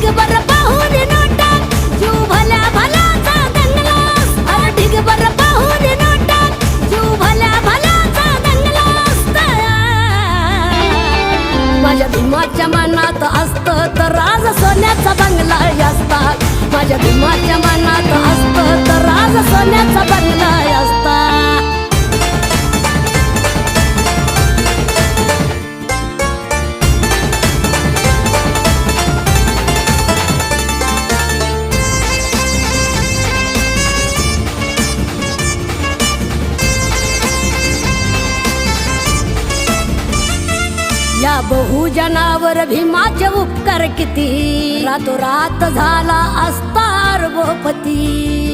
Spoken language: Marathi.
ढिगभर पाहून नोटात जीव भल्या भल्याचा दंगला असता ढिगभर पाहून नोटात जीव भल्या भल्याचा दंगला असता माझ्या भीमाच्या मनात असत तर राज सोन्याचा बंगला असता माझ्या भीमाच्या मनात असत तर राज सोन्याचा बंगला असता या बहुजनावर भीमाचे उपकार किती रातोरात झाला असता अर्भोपती